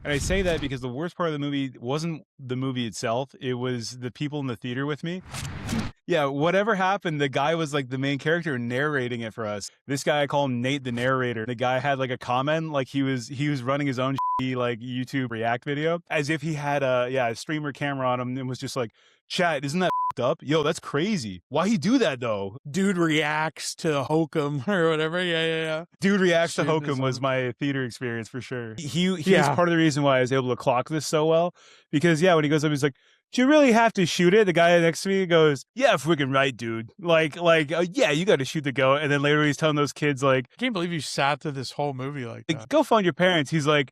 And I say that because the worst part of the movie wasn't the movie itself. It was the people in the theater with me. Yeah, whatever happened, the guy was like the main character narrating it for us. This guy, I call him Nate the narrator. The guy had like a comment, like he was running his own like YouTube React video, as if he had a streamer camera on him and was just like, "Chat, isn't that up? Yo, that's crazy. Why he do that though?" Dude reacts to Hokum or whatever. Yeah. Dude reacts to Shooting his Hokum was own- my theater experience for sure. He is Yeah. part of the reason why I was able to clock this so well, because when he goes up, he's like, "Do you really have to shoot it?" The guy next to me goes, "Yeah, freaking right, dude. Yeah, you got to shoot the goat." And then later he's telling those kids like, I can't believe you sat through this whole movie like that. "Go find your parents." He's like,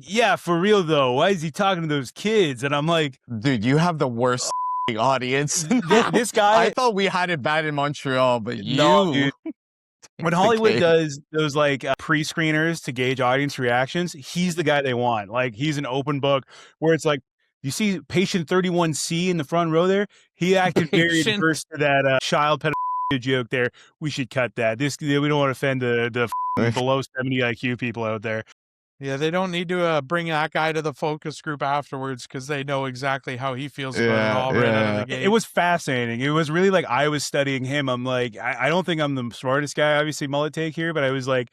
"Yeah, for real though. Why is he talking to those kids?" And I'm like, dude, you have the worst audience. This guy, I thought we had it bad in Montreal, but you. no, dude. When Hollywood Okay. does those like pre-screeners to gauge audience reactions, he's the guy they want. Like he's an open book where it's like, you see patient 31C in the front row there? He acted very adverse to that child pedophilia joke there. We should cut that. We don't want to offend the below 70 IQ people out there. Yeah, they don't need to bring that guy to the focus group afterwards because they know exactly how he feels about it all right out of the gate. It was fascinating. It was really like I was studying him. I'm like, I don't think I'm the smartest guy, obviously, mullet take here, but I was like,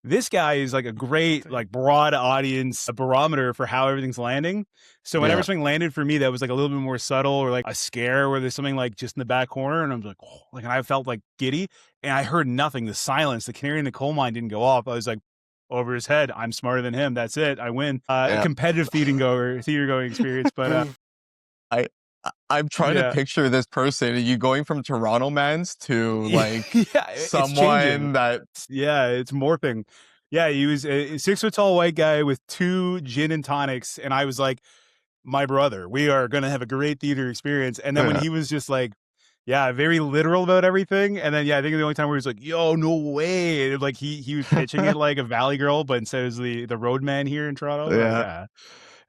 this guy is like a great, like broad audience barometer for how everything's landing. So whenever something landed for me that was like a little bit more subtle or like a scare where there's something like just in the back corner, and I'm like, oh, like, and I felt like giddy and I heard nothing. The silence, the canary in the coal mine didn't go off. I was like, over his head. I'm smarter than him. That's it. I win. Competitive theater going experience. But I'm trying to picture this person. Are you going from Toronto Mans to like someone that? Yeah, it's morphing. Yeah, he was a 6 foot tall white guy with 2 gin and tonics, and I was like, my brother, we are gonna have a great theater experience. And then when he was just like, very literal about everything. And then, I think the only time where he's like, yo, no way. Like he was pitching it like a Valley Girl, but instead it was the roadman here in Toronto. Yeah.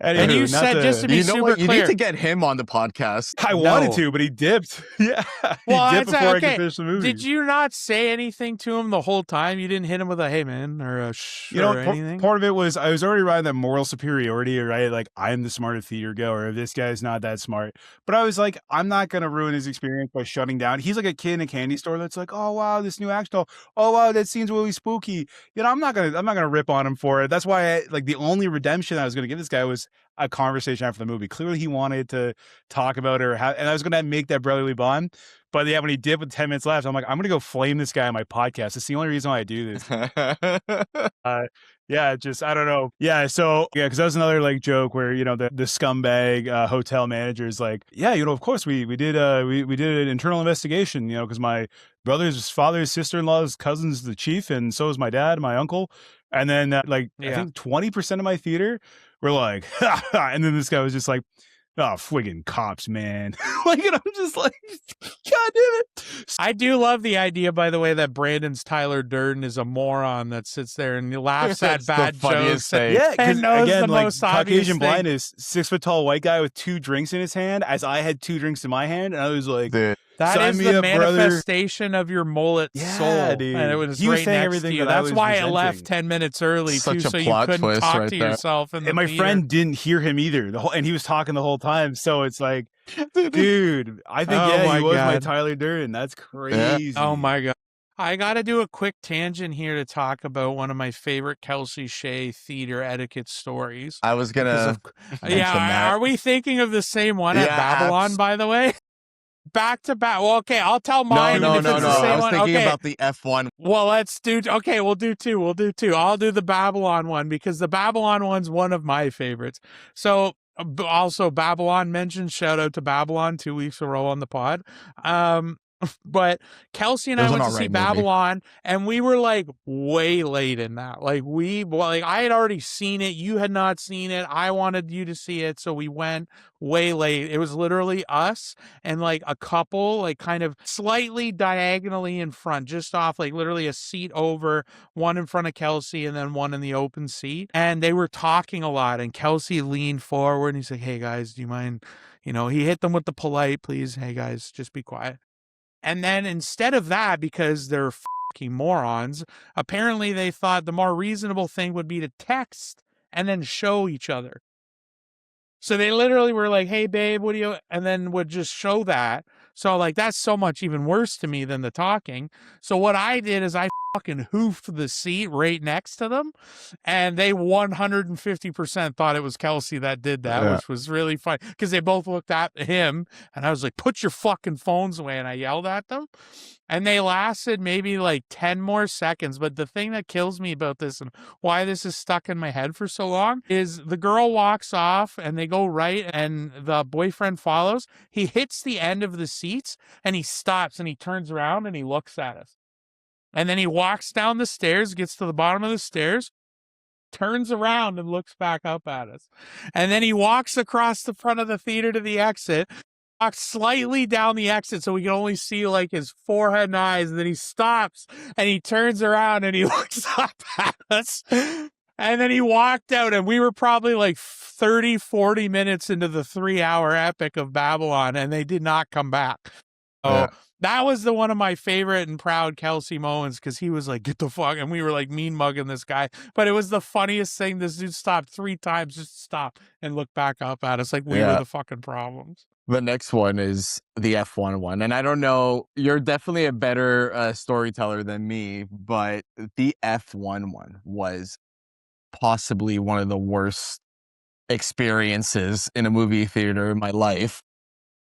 Anywho, and you said, just to be super clear, you need to get him on the podcast. I wanted to, but he dipped. Yeah. Well, he dipped before I could finish the movie. Did you not say anything to him the whole time? You didn't hit him with a hey man or a shh or anything? Part of it was I was already riding that moral superiority, right? Like I'm the smarter theater goer. This guy's not that smart. But I was like, I'm not gonna ruin his experience by shutting down. He's like a kid in a candy store that's like, oh wow, this new action doll. Oh wow, that scene's really spooky. I'm not gonna rip on him for it. That's why the only redemption I was gonna give this guy was a conversation after the movie. Clearly he wanted to talk about it and I was going to make that brotherly bond. But when he did with 10 minutes left, I'm like, I'm going to go flame this guy on my podcast. It's the only reason why I do this. I don't know. Yeah. So, because that was another like joke where, the scumbag hotel manager is like, of course we did an internal investigation, because my brother's father's sister-in-law's cousin's the chief. And so is my dad, my uncle. And then I think 20% of my theater were like, and then this guy was just like, oh, friggin' cops, man. And I'm just like, God damn it. I do love the idea, by the way, that Brandon's Tyler Durden is a moron that sits there and laughs at bad jokes. Yeah, because again, like Caucasian blindness, 6 foot tall white guy with 2 drinks in his hand, as I had 2 drinks in my hand, and I was like, that is the manifestation of your mullet soul. Dude. And it was he was right saying next everything to you. that That's why I left resenting. 10 minutes early, Such too, a so you plot couldn't twist talk right to there. yourself. In the And my theater. friend didn't hear him either. And he was talking the whole time. So it's like, dude, I think, he was my Tyler Durden. That's crazy. Oh, my God. I got to do a quick tangent here to talk about one of my favorite Kelsey Shea theater etiquette stories. I was going to. Are we thinking of the same one at Babylon, by the way? Back to back. Well, okay, I'll tell mine. No. The same I was one. thinking about the F1. Well, let's do. Okay, we'll do 2. I'll do the Babylon one because the Babylon one's one of my favorites. So, also Babylon mentioned. Shout out to Babylon 2 weeks in a row on the pod. But Kelsey and I went to see Babylon, and we were like way late in that. Like I had already seen it. You had not seen it. I wanted you to see it. So we went way late. It was literally us and like a couple, like kind of slightly diagonally in front, just off like literally a seat over, one in front of Kelsey and then one in the open seat. And they were talking a lot, and Kelsey leaned forward and he's like, hey guys, do you mind? He hit them with the polite, please. Hey guys, just be quiet. And then instead of that, because they're fucking morons, apparently they thought the more reasonable thing would be to text and then show each other. So they literally were like, hey, babe, what do you, and then would just show that. So like, that's so much even worse to me than the talking. So what I did is I fucking hoofed the seat right next to them, and they 150% thought it was Kelsey that did that, which was really funny because they both looked at him, and I was like, put your fucking phones away, and I yelled at them. And they lasted maybe like 10 more seconds. But the thing that kills me about this and why this is stuck in my head for so long is the girl walks off and they go right and the boyfriend follows. He hits the end of the seats and he stops and he turns around and he looks at us. And then he walks down the stairs, gets to the bottom of the stairs, turns around and looks back up at us. And then he walks across the front of the theater to the exit, walks slightly down the exit so we can only see like his forehead and eyes, and then he stops and he turns around and he looks up at us. And then he walked out, and we were probably like 30, 40 minutes into the 3-hour epic of Babylon, and they did not come back. So that was one of my favorite and proud Kelsey moments, because he was like, get the fuck, and we were like mean mugging this guy. But it was the funniest thing. This dude stopped 3 times, just stopped and looked back up at us like we were the fucking problems. The next one is the F1 one. And I don't know, you're definitely a better storyteller than me, but the F1 one was possibly one of the worst experiences in a movie theater in my life,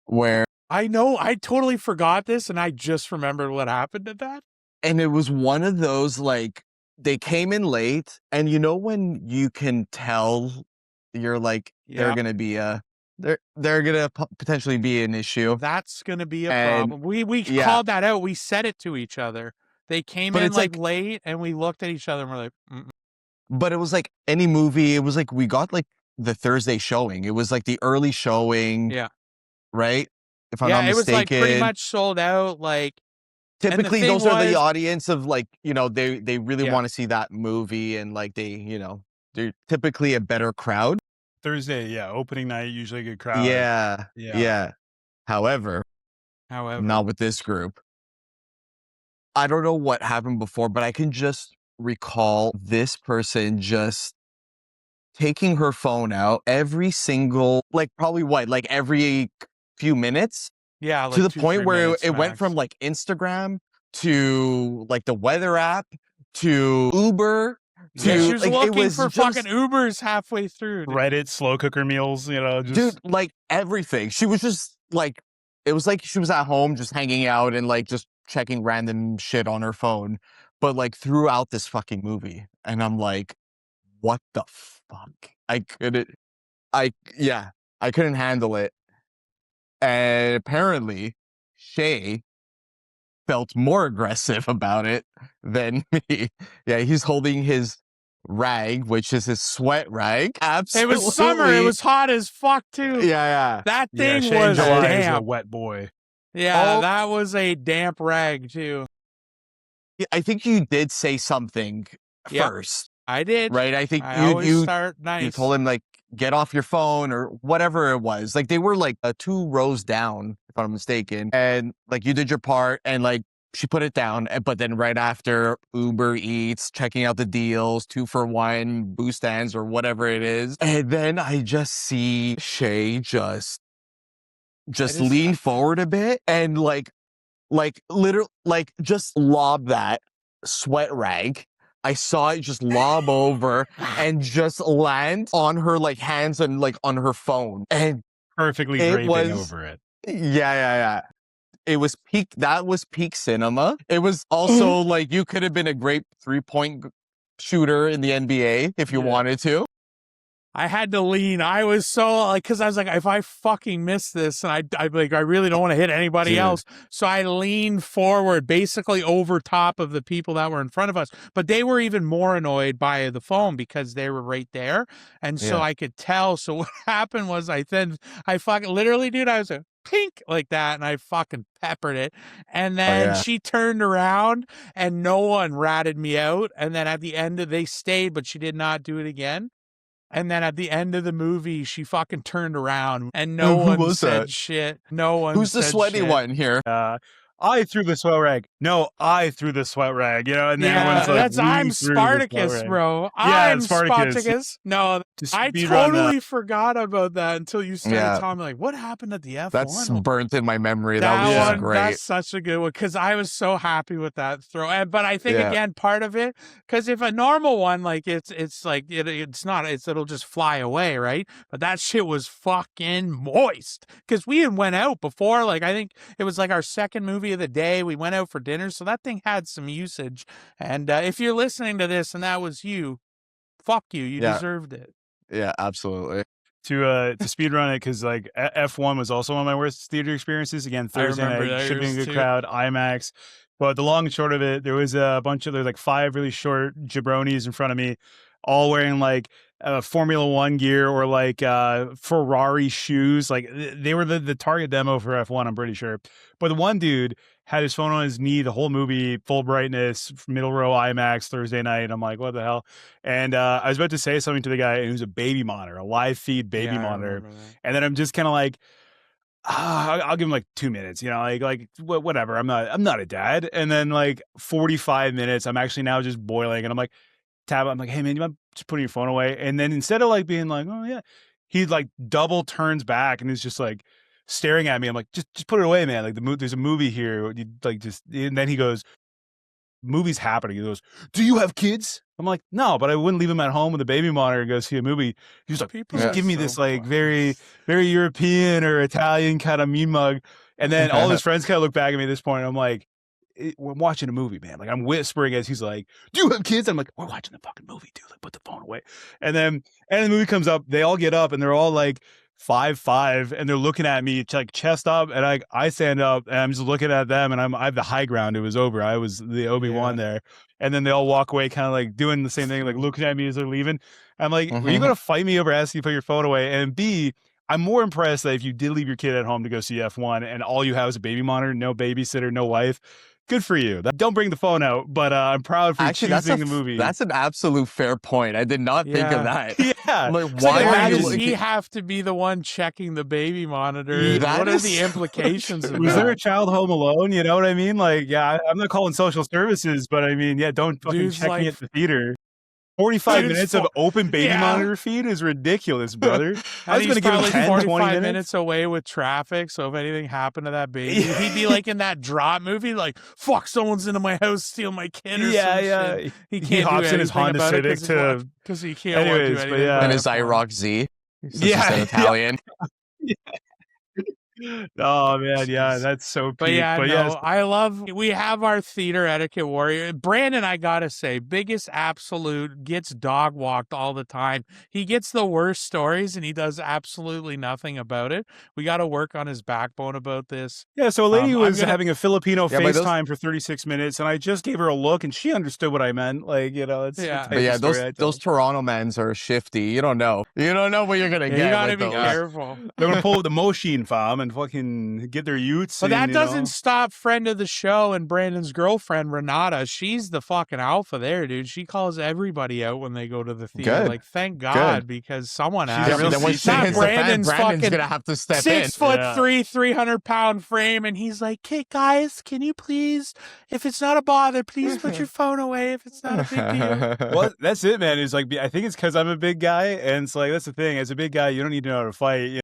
where I know, I totally forgot this, and I just remembered what happened at that. And it was one of those, like, they came in late, and you know when you can tell you're like, they're gonna be they're gonna potentially be an issue. That's gonna be a problem. We called that out. We said it to each other. They came in like late, and we looked at each other and we're like, mm-mm. But it was like any movie. It was like we got like the Thursday showing. It was like the early showing. Yeah. Right? If I'm not mistaken. It was like pretty much sold out. Like typically those are the audience of like, you know, they really want to see that movie, and like they, you know, they're typically a better crowd. Thursday, opening night, usually a good crowd. Yeah. However, not with this group. I don't know what happened before, but I can just recall this person just taking her phone out every single, like probably like every few minutes. Yeah, like to the point where it went from like Instagram to like the weather app to Uber. She was like, looking for fucking Ubers halfway through. Dude. Reddit, slow cooker meals, you know, just... Dude, like everything. She was just like, it was like she was at home just hanging out and like just checking random shit on her phone, but like throughout this fucking movie. And I'm like, what the fuck? I couldn't handle it. And apparently Shay felt more aggressive about it than me. Yeah, he's holding his rag, which is his sweat rag. Absolutely. It was summer. It was hot as fuck too. Yeah. That thing was damp. A wet boy. Yeah, that was a damp rag too. I think you did say something first. I did. Right? I think you start nice. You told him like, get off your phone or whatever it was. Like they were like 2 rows down, if I'm not mistaken. And like you did your part and like she put it down. But then right after, Uber Eats, checking out the deals, 2 for 1, boost stands or whatever it is. And then I just see Shay just lean forward a bit and like literally like just lob that sweat rag. I saw it just lob over and just land on her like hands and like on her phone, and perfectly draping over it. Yeah. It was peak. That was peak cinema. It was also like you could have been a great 3-point shooter in the NBA if you wanted to. I had to lean. I was so like, because I was like, if I fucking miss this, and I really don't want to hit anybody else. So I leaned forward, basically over top of the people that were in front of us. But they were even more annoyed by the phone because they were right there, and so I could tell. So what happened was I fucking literally, dude, I was like, pink like that, and I fucking peppered it, and then she turned around and no one ratted me out, and then at the end they stayed, but she did not do it again. And then at the end of the movie, she fucking turned around and no one said shit. No one. Who's the sweaty one here? I threw the sweat rag. No, I threw the sweat rag, you know, and then Yeah, everyone's like, that's we I'm threw the sweat Spartacus, rag. bro. Yeah, I'm Spartacus. Spartacus. No, To I speed run totally forgot about that until you started Yeah. telling me, like, what happened at the F1? That's burnt in my memory. That That was just one, great. that's such a good one because I was so happy with that throw. But I think Yeah. again, part of it, because if a normal one, like it's like it's not, it'll just fly away, right? But that shit was fucking moist because we had went out before. Like I think it was like our second movie of the day. We went out for dinner, so that thing had some usage. And if you're listening to this and that was you, fuck you. You Yeah. deserved it. Yeah, absolutely. to speed run it because like F1 was also one of my worst theater experiences. Again, Thursday remember night, should be a those good too. crowd, IMAX. But the long and short of it, there was a bunch of there's like 5 really short jabronis in front of me, all wearing like Formula One gear or like Ferrari shoes. Like they were the target demo for F1, I'm pretty sure. But the one dude had his phone on his knee the whole movie, full brightness, middle row IMAX Thursday night. I'm like, what the hell? And I was about to say something to the guy, and it was a baby monitor, a live feed baby Yeah, I monitor. remember that. And then I'm just kind of like, I'll give him like 2 minutes, you know, like whatever. I'm not a dad. And then like 45 minutes, I'm actually now just boiling, and I'm like, I'm like, hey man, you mind just putting your phone away? And then instead of like being like, oh yeah, he like double turns back and is just like staring at me. I'm like, just put it away, man. Like there's a movie here. You like just, and then he goes, movie's happening. He goes, do you have kids? I'm like, no, but I wouldn't leave him at home with a baby monitor and go see a movie. He was like, People just are give me so this like fucking- very, very European or Italian kind of mean mug. And then all his friends kind of look back at me at this point. And I'm like, we're watching a movie, man. Like I'm whispering as he's like, do you have kids? I'm like, we're watching the fucking movie, dude. Like put the phone away. And then the movie comes up. They all get up and they're all like 5'5", and they're looking at me like chest up, and I stand up and I'm just looking at them, and I have the high ground. It was over. I was the Obi-Wan there. And then they all walk away kind of like doing the same thing, like looking at me as they're leaving. I'm like, were you going to fight me over asking you to put your phone away? And B, I'm more impressed that if you did leave your kid at home to go see F1 and all you have is a baby monitor, no babysitter, no wife, good for you. Don't bring the phone out, but I'm proud for choosing the movie. That's an absolute fair point. I did not think of that. Yeah. Like, why does he have to be the one checking the baby monitor? What are the implications of that? Was there a child home alone? You know what I mean? Like, yeah, I'm not calling social services, but I mean, yeah, don't fucking check me at the theater. 45 minutes of open baby monitor feed is ridiculous, brother. I was going to give him 10, 20 minutes away with traffic, so if anything happened to that baby, he'd be like in that drop movie, like, fuck, someone's into my house, steal my kid or some shit. He hops in his Honda Civic because he can't do anything. And his IROC Z. He's Italian. Oh man, yeah, that's so But peak. yeah, I love, we have our theater etiquette warrior. Brandon, I gotta say, biggest absolute, gets dog walked all the time. He gets the worst stories and he does absolutely nothing about it. We got to work on his backbone about this. Yeah, so a lady was having a Filipino FaceTime for 36 minutes, and I just gave her a look and she understood what I meant. Like, you know, it's those Toronto mens are shifty. You don't know. You don't know what you're gonna get. You gotta be careful. They're gonna pull the Moshin fam and fucking get their utes. But that doesn't stop friend of the show and Brandon's girlfriend Renata. She's the fucking alpha there, dude. She calls everybody out when they go to the theater. Good. Like, thank God, because someone has. Not Brandon's fucking gonna have to step 6'3", 300-pound frame, and he's like, "Hey guys, can you please, if it's not a bother, please put your phone away if it's not a big deal." Well, that's it, man. It's like, I think it's because I'm a big guy, and it's like that's the thing. As a big guy, you don't need to know how to fight. You know?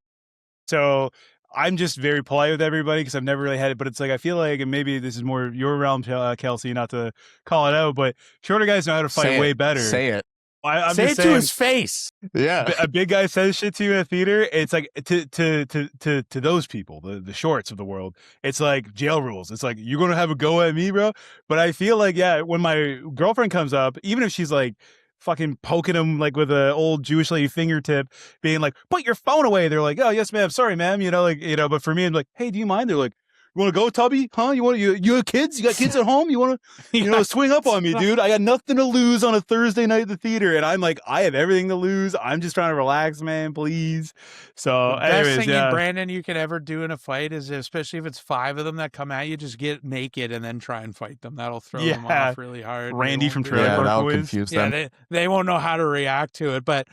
So I'm just very polite with everybody because I've never really had it. But it's like I feel like, and maybe this is more your realm, Kelsey, not to call it out, but shorter guys know how to fight way better. Say it. I'm Say just it saying, to his face. Yeah. A big guy says shit to you in a theater. It's like to those people, the shorts of the world. It's like jail rules. It's like, you're gonna have a go at me, bro. But I feel like, yeah, when my girlfriend comes up, even if she's like fucking poking him like with an old Jewish lady fingertip, being like, "Put your phone away." They're like, "Oh yes, ma'am. Sorry, ma'am." You know, like, you know. But for me, I'm like, "Hey, do you mind?" They're like, "You want to go, Tubby? Huh? You have kids? You got kids at home? You want to, swing up on me, dude? I got nothing to lose on a Thursday night at the theater." And I'm like, I have everything to lose. I'm just trying to relax, man, please. So, the anyways, best thing, Brandon, you could ever do in a fight is, especially if it's 5 of them that come at you, just get naked and then try and fight them. That'll throw them off really hard. Randy from Trailer Park Boys. Confuse them. They won't know how to react to it. But